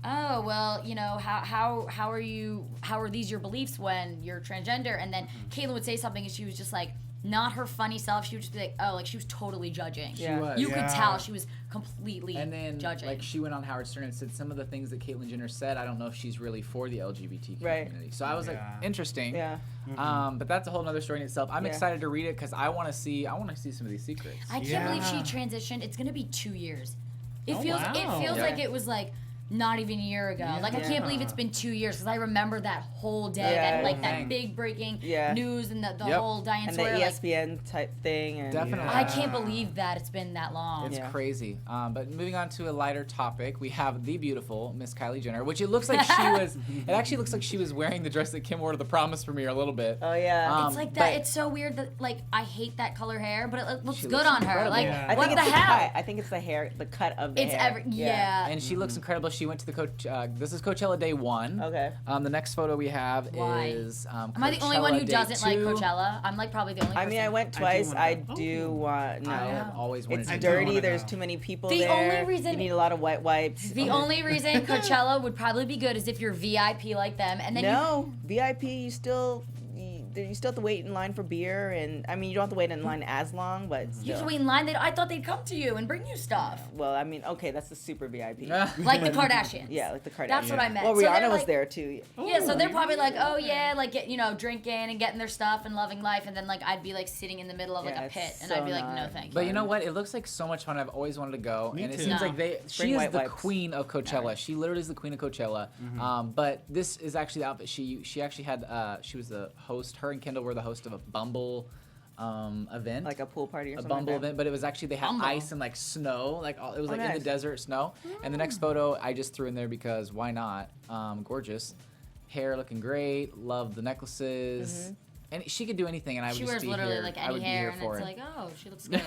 "Oh well, how are these your beliefs when you're transgender?" And then Caitlyn would say something, and she was just like, not her funny self. She would just be like, "Oh, like she was totally judging." Yeah. She was. You could tell she was completely And then, judging. like, she went on Howard Stern and said some of the things that Caitlyn Jenner said, I don't know if she's really for the LGBTQ community. So I was like, interesting. Yeah. But that's a whole other story in itself. I'm excited to read it because I want to see some of these secrets. I can't believe she transitioned. It's gonna be 2 years. It feels wow. like it was like not even a year ago. Like I can't believe it's been 2 years because I remember that whole day, that big breaking news and the whole Diane and Sawyer the ESPN type thing. And Definitely. I can't believe that it's been that long. It's crazy. But moving on to a lighter topic, we have the beautiful Miss Kylie Jenner, which it looks like she was. It actually looks like she was wearing the dress that Kim wore to the Promise premiere a little bit. Oh yeah. It's like that. It's so weird that like I hate that color hair, but it looks good on her. incredible. Like Yeah. what the hell? Cut. I think it's the hair, the cut of the hair. And she looks incredible. She went to the this is Coachella Day 1. Okay. The next photo we have is Am I the only one who doesn't like Coachella? I'm like probably the only person. I mean, I went twice. I do want. No, I have always wanted it's to dirty. go. There's too many people The there. only reason- you need a lot of wet wipes. The only reason Coachella would probably be good is if you're VIP like them, and then VIP, you still have to wait in line for beer, and I mean, you don't have to wait in line as long, but you have still. to wait in line. I thought they'd come to you and bring you stuff, Well, I mean, okay, that's the super VIP. like the Kardashians. Yeah, like the Kardashians. That's what I meant. Well, So Rihanna they're was like- there too. Yeah, so they're probably like, oh yeah, like drinking and getting their stuff and loving life, and then like I'd be like sitting in the middle of like Yeah, a it's pit, and so I'd be like, no not thank you. But you know what? It looks like so much fun. I've always wanted to go, Me and it too. seems No. like she Bring is white the wipes. queen of Coachella. She literally is the queen of Coachella. But this is actually the outfit. She actually had. She was the host. Her and Kendall were the host of a Bumble event. Like a pool party or a something. Bumble like that. event, but it was actually they had Bumble. ice and like snow, like it was like in the nice. desert snow. And the next photo I just threw in there because why not? Gorgeous, hair looking great, love the necklaces, and she could do anything, and I would she just wears be literally here. like I any would be hair, here and for it's it. like, oh, she looks good.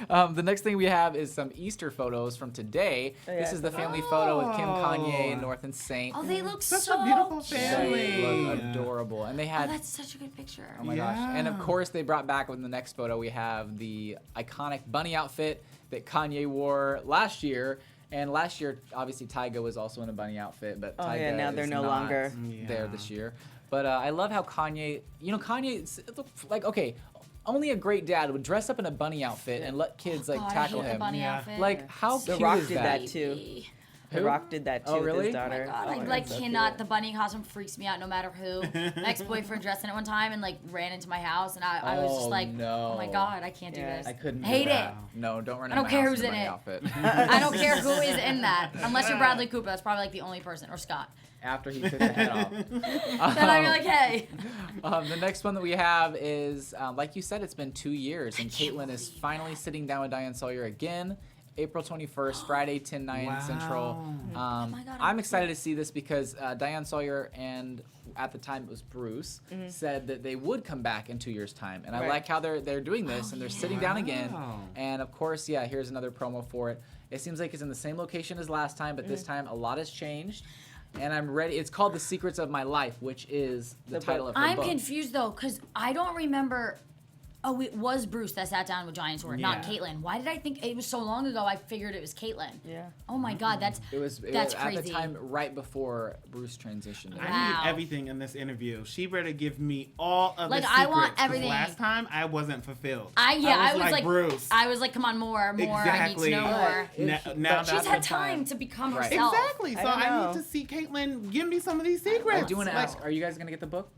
The next thing we have is some Easter photos from today. Oh, yeah, This I is the saw family photo with Kim, Oh. Kanye, and North and Saint. Oh, they look Such so a beautiful cute. family. They look adorable, and they Oh, had. that's such a good picture. Oh my gosh. And of course they brought back in the next photo we have the iconic bunny outfit that Kanye wore last year. And last year obviously Tyga was also in a bunny outfit, but Oh, Tyga yeah, now they're is no not longer. there this year. But I love how Kanye, Kanye like okay, only a great dad would dress up in a bunny outfit and let kids like God, tackle I hate him. the bunny Yeah. outfit. Like how The cute Rock is did that? that too. Who? The Rock did that too Oh, with really? his Oh my daughter. God, I my like God, so cannot. cute. The bunny costume freaks me out no matter who. My ex-boyfriend dressed in it one time and like ran into my house, and I was just like, no. oh my God, I can't do Yeah. this. I couldn't do hate that. it. No, don't run I don't in my care house who's in a in bunny it. outfit. I don't care who is in that, unless you're Bradley Cooper. That's probably like the only person, or Scott. After he took the head off. Then I'd be like, hey. The next one that we have is, like you said, it's been 2 years, and Caitlyn is finally sitting down with Diane Sawyer again. April 21st, Friday, 10/9 Central. Oh my God, I'm excited to see this because Diane Sawyer and at the time it was Bruce, said that they would come back in 2 years' time. And I like how they're doing this, and they're sitting down again. And of course, here's another promo for it. It seems like it's in the same location as last time, but this time a lot has changed. And I'm ready. It's called The Secrets of My Life, which is the title of her book. I'm confused, though, because I don't remember... Oh, it was Bruce that sat down with Giant Sword, not Caitlyn. Why did I think it was so long ago? I figured it was Caitlyn. Yeah. Oh my God, that's crazy. At the time right before Bruce transitioned. I need everything in this interview. She better give me all of the secrets. I want everything. Last time I wasn't fulfilled. I was like Bruce. I was like, come on, more. Exactly. I need to know more. Now she's had time to become herself. Exactly. So I need to see Caitlyn give me some of these secrets. I do want to ask: are you guys gonna get the book?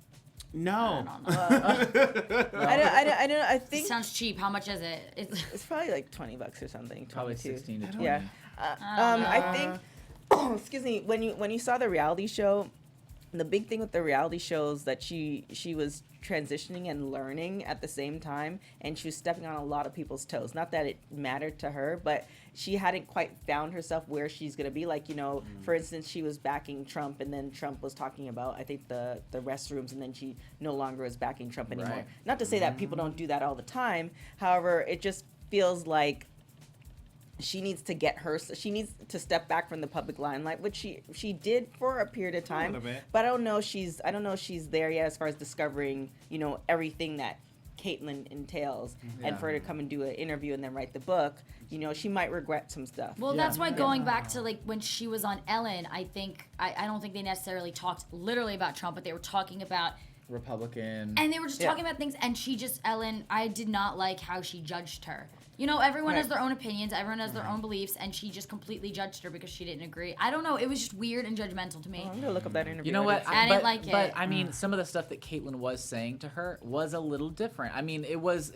No. I don't know. I think it sounds cheap. How much is it? It's probably like $20 or something. Probably 16 to 20. Yeah. I think. Excuse me. When you saw the reality show, the big thing with the reality shows that she was transitioning and learning at the same time, and she was stepping on a lot of people's toes. Not that it mattered to her, but she hadn't quite found herself where she's gonna be. Like, for instance, she was backing Trump, and then Trump was talking about, I think, the restrooms, and then she no longer is backing Trump anymore. Right. Not to say that people don't do that all the time. However, it just feels like she needs to step back from the public limelight, which she did for a period of time. A little bit. But I don't know if she's there yet as far as discovering, everything that Caitlyn entails. And for her to come and do an interview and then write the book, she might regret some stuff. Well, that's why going back to like when she was on Ellen, I don't think they necessarily talked literally about Trump, but they were talking about Republican. And they were just talking about things, and Ellen, I did not like how she judged her. Everyone has their own opinions, everyone has their own beliefs, and she just completely judged her because she didn't agree. I don't know, it was just weird and judgmental to me. I'm gonna look up that interview. You know what? I didn't like it. But I mean, some of the stuff that Caitlyn was saying to her was a little different. I mean, it was.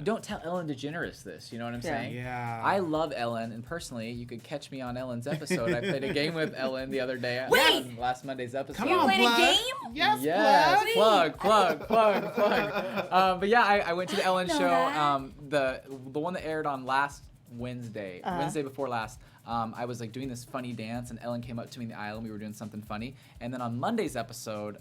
Don't tell Ellen DeGeneres this. You know what I'm saying? Yeah. I love Ellen, and personally, you could catch me on Ellen's episode. I played a game with Ellen the other day on last Monday's episode. Come you on, played a game? Yes, plug. But yeah, I went to the Ellen show. The one that aired on last Wednesday before last. I was like doing this funny dance, and Ellen came up to me in the aisle, and we were doing something funny. And then on Monday's episode,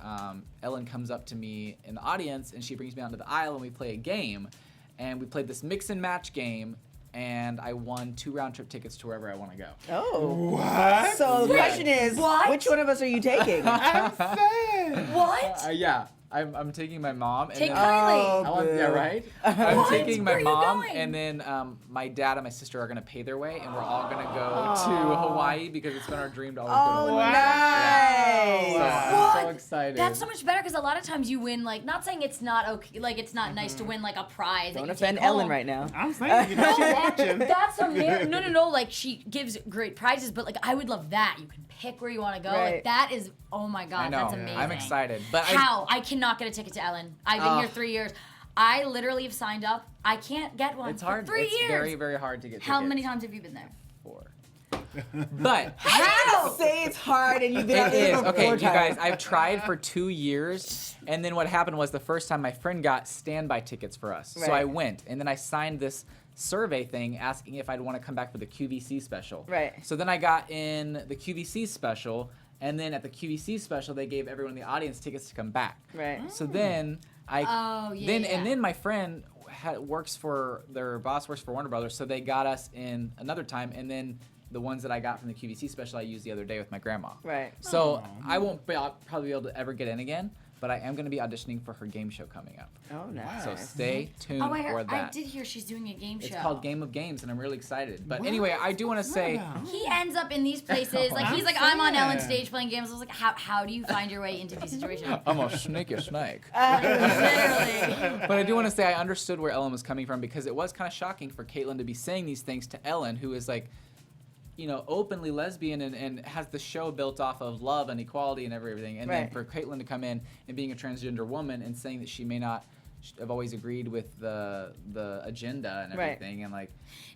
Ellen comes up to me in the audience, and she brings me onto the aisle, and we play a game. And we played this mix and match game, and I won 2 round-trip tickets to wherever I want to go. Oh. What? So the question is, which one of us are you taking? I'm sad. What? Yeah. I'm taking my mom. And Take then, Kylie. Yeah, right? I'm taking my Where are you mom, going? and then my dad and my sister are going to pay their way, and we're all going to go to Hawaii because it's been our dream to always go to Hawaii. Nice. So I'm so excited. That's so much better because a lot of times you win, like, not saying it's not okay, like, it's not nice to win, like, a prize. Don't that you offend take Ellen home. right now. I'm saying, she's watching. That's amazing. No. Like, she gives great prizes, but, like, I would love that. You can pick where you want to go. Right. Like, that is, oh my God, I know. that's amazing. I'm excited. But How? I cannot get a ticket to Ellen. I've been here 3 years. I literally have signed up. I can't get one It's hard. for 3 It's years. very, very hard to get How tickets. many times have you been there? 4. But How? Say it's hard and you've been out it there is. for Okay, 4 you guys, times. I've tried for 2 years, and then what happened was the first time my friend got standby tickets for us. So Right. I went, and then I signed this survey thing asking if I'd want to come back for the QVC special. Right. So then I got in the QVC special, and then at the QVC special, they gave everyone in the audience tickets to come back. Right. So then then my friend their boss works for Warner Brothers, so they got us in another time, and then the ones that I got from the QVC special I used the other day with my grandma. Right. So I'll probably be able to ever get in again, but I am going to be auditioning for her game show coming up. Oh, nice. So stay tuned Oh, for that. I did hear she's doing a game show. It's called Game of Games, and I'm really excited. But anyway, I do want to say... He ends up in these places. Like, he's like, I'm on Ellen's stage playing games. I was like, how do you find your way into these situations? I'm a sneaky snake. Literally. But I do want to say I understood where Ellen was coming from, because it was kind of shocking for Caitlyn to be saying these things to Ellen, who is like, openly lesbian and has the show built off of love and equality and everything. And then for Caitlyn to come in and being a transgender woman and saying that she may not have always agreed with the agenda and everything. And like,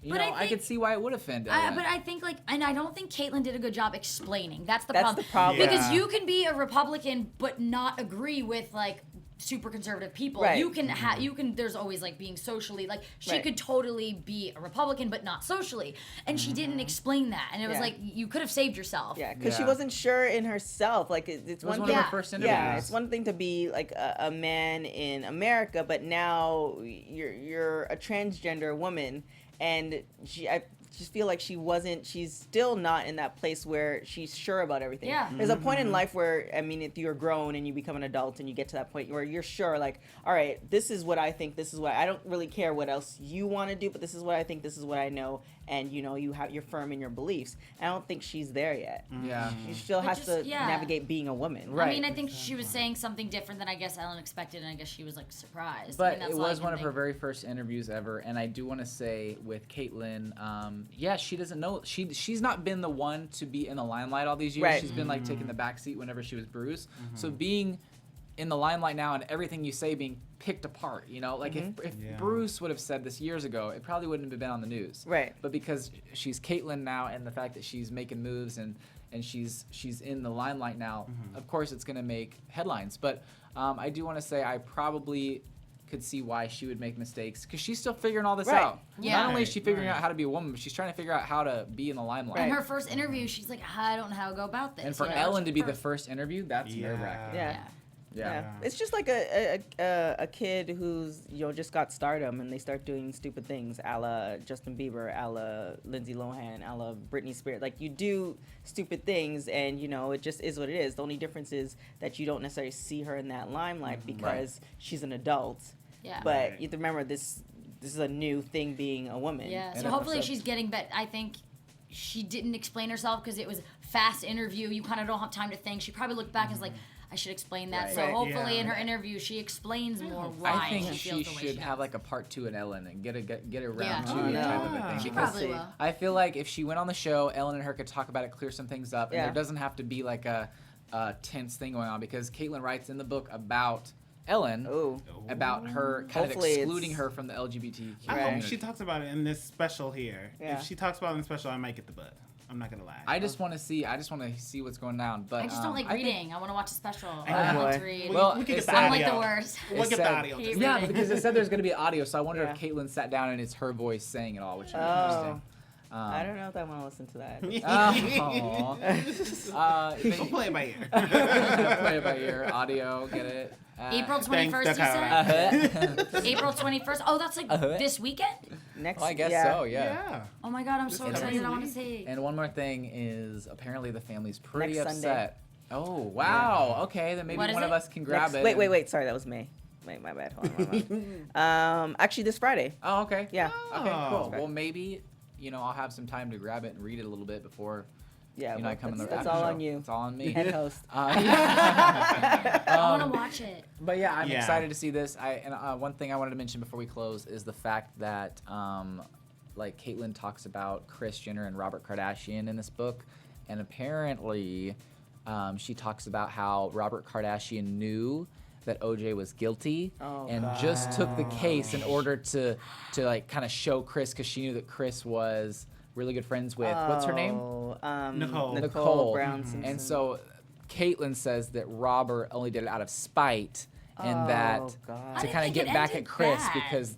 I could see why it would offend Ellen. But I think and I don't think Caitlyn did a good job explaining. That's the That's problem. the problem. Because you can be a Republican but not agree with like super conservative people. Right. You can there's always like being socially, like she Right. could totally be a Republican but not socially, and she didn't explain that, and it was like you could have saved yourself. Yeah, because she wasn't sure in herself. Like it's was one one thing. of her first interviews. Yeah, it's one thing to be like a man in America, but now you're a transgender woman, and I just feel like she's still not in that place where she's sure about everything. Yeah. There's a point in life where, I mean, if you're grown and you become an adult and you get to that point where you're sure, like, all right, this is what I think, this is what I don't really care what else you want to do, but this is what I think, this is what I know, and you're firm in your beliefs. And I don't think she's there yet. Yeah. She still But has just- to yeah. navigate being a woman. Right. I mean, I think she was saying something different than I guess Ellen expected, and I guess she was like surprised. But I mean, that's it all I was can one of her think. very first interviews ever, and I do want to say with Caitlyn, yeah, she doesn't know. She's not been the one to be in the limelight all these years. Right. She's been like taking the back seat whenever she was Bruce. So being in the limelight now and everything you say being picked apart, you know, like if Bruce would have said this years ago, it probably wouldn't have been on the news. Right. But because she's Caitlyn now, and the fact that she's making moves and she's in the limelight now, of course it's going to make headlines. But I do want to say I probably could see why she would make mistakes, because she's still figuring all this Right. out. Yeah. Not only is she figuring out how to be a woman, but she's trying to figure out how to be in the limelight. In her first interview, she's like, I don't know how to go about this. And for you know? Ellen to be the first interview, that's nerve-wracking. Yeah. Yeah. It's just like a kid who's just got stardom and they start doing stupid things, a la Justin Bieber, a la Lindsay Lohan, a la Britney Spears. Like you do stupid things, and it just is what it is. The only difference is that you don't necessarily see her in that limelight because she's an adult. Yeah. But you have to remember this is a new thing being a woman. Yeah, And so it- hopefully she's getting better. I think she didn't explain herself because it was a fast interview. You kind of don't have time to think. She probably looked back and was like, I should explain that. Right. So Right. hopefully Yeah. in her interview she explains more why I think she she feels the way should she have does. like a part 2 in Ellen and get a round Yeah. 2 Oh, no. type of a thing. She because probably will. I feel like if she went on the show, Ellen and her could talk about it, clear some things up, and Yeah. there doesn't have to be like a tense thing going on, because Caitlyn writes in the book about Ellen, Ooh. about her kind Hopefully of it's- excluding her from the LGBTQ I community. hope she talks about it in this special here. Yeah. If she talks about it in the special, I might get the book. I'm not gonna lie. I just want to see what's going down. But I just don't like I think- reading. I want to watch a special. Oh, I don't like boy. to read. Well, we could it get the said- I'm like audio. the worst. We'll It get the said- audio. Hate Yeah, reading. because it said there's going to be audio, so I wonder Yeah. if Caitlyn sat down and it's her voice saying it all, which would be Oh. interesting. I don't know if I want to listen to that. We'll play it by ear. Play it by ear, audio, get it. April Thanks, 21st, you Dakota. said? April 21st. Oh, that's like this weekend? Next, Well, I guess yeah. so, yeah. Yeah. Oh my God, I'm so This excited. I want to week. see. And one more thing is apparently the family's pretty Next Sunday. upset. Oh, wow. Okay, then maybe What is one of it? us can grab it. Wait. Sorry, that was May. Wait, my bad. Hold on. Actually, this Friday. Oh, okay. Yeah. Okay, cool. Oh. Well, maybe, I'll have some time to grab it and read it a little bit before, Yeah. I come in the that's after all show. on you. It's all on me. Head host. I want to watch it. But yeah, I'm Yeah. excited to see this. One thing I wanted to mention before we close is the fact that like Caitlyn talks about Kris Jenner and Robert Kardashian in this book, and apparently she talks about how Robert Kardashian knew that OJ was guilty and just took the case in order to like kind of show Kris, because she knew that Kris was really good friends with what's her name? Nicole. Nicole Brown Simpson. And so Caitlyn says that Robert only did it out of spite, and that God. I to didn't kind of think it get back at ended Kris bad. because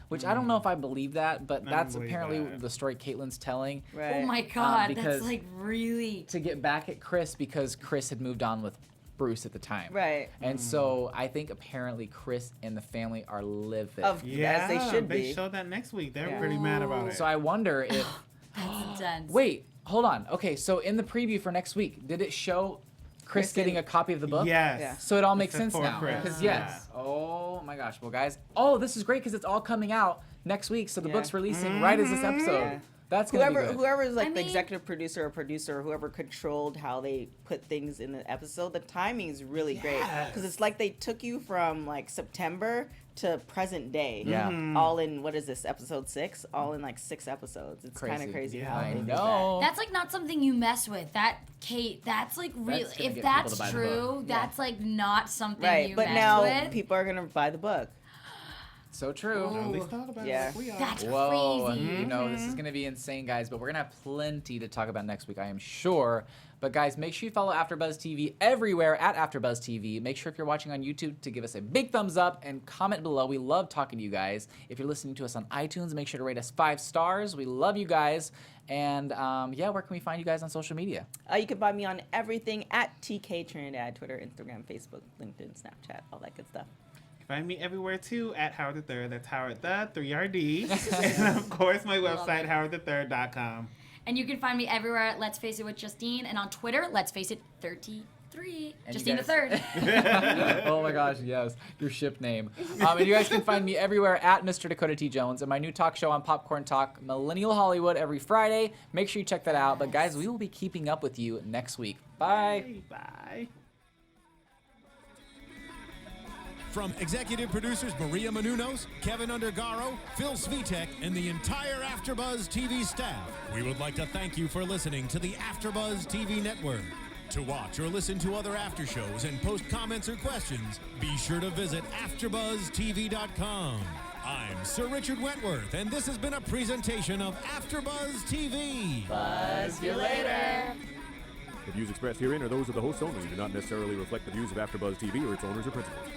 which I don't know if I believe that, but I that's don't believe apparently that. the story Caitlyn's telling. Right. Oh my God, because- that's like really. To get back at Kris because Kris had moved on with Bruce at the time. Right. And so I think apparently Kris and the family are livid. Yeah, As they should be. They showed that next week. They're Yeah. pretty mad about it. So I wonder if That's intense. wait, hold on. Okay, so in the preview for next week, did it show Kris getting a copy of the book? Yes. Yeah. So it all makes Except sense for now. Kris. Because Yeah. yes. Oh my gosh. Well, guys. Oh, this is great because it's all coming out next week. So the Yeah. book's releasing right as this episode. Yeah. That's gonna be good. Whoever is like I the mean- executive producer or producer, whoever controlled how they put things in the episode, the timing is really great because it's like they took you from like September to present day. Yeah. All in what is this episode 6? All in like 6 episodes. It's kind Crazy. of crazy Yeah. how I they did know. That's like not something you mess with. That Kate, that's like really. That's gonna If get that's people to buy the book. true, that's like not something that. Right, you but mess now with. people are gonna buy the book. So true. At least thought about Yeah. it like we are. That's Whoa. crazy. You know, this is going to be insane, guys, but we're going to have plenty to talk about next week, I am sure. But, guys, make sure you follow AfterBuzz TV everywhere at AfterBuzz TV. Make sure if you're watching on YouTube to give us a big thumbs up and comment below. We love talking to you guys. If you're listening to us on iTunes, make sure to rate us 5 stars. We love you guys. And, yeah, where can we find you guys on social media? You can find me on everything at TK Trinidad, Twitter, Instagram, Facebook, LinkedIn, Snapchat, all that good stuff. Find me everywhere too at Howard the Third. That's Howard the 3RD. And of course my website, howardthethird.com. And you can find me everywhere at Let's Face It with Justine, and on Twitter, Let's Face It 33. And Justine you the guys- Third. Oh my gosh, yes, your ship name. And you guys can find me everywhere at Mr. Dakota T. Jones and my new talk show on Popcorn Talk, Millennial Hollywood, every Friday. Make sure you check that out. But guys, we will be keeping up with you next week. Bye. Bye. From executive producers Maria Menounos, Kevin Undergaro, Phil Svitek, and the entire AfterBuzz TV staff, we would like to thank you for listening to the AfterBuzz TV network. To watch or listen to other after shows and post comments or questions, be sure to visit AfterBuzzTV.com. I'm Sir Richard Wentworth, and this has been a presentation of AfterBuzz TV. Buzz you later. The views expressed herein are those of the hosts only and do not necessarily reflect the views of AfterBuzz TV or its owners or principals.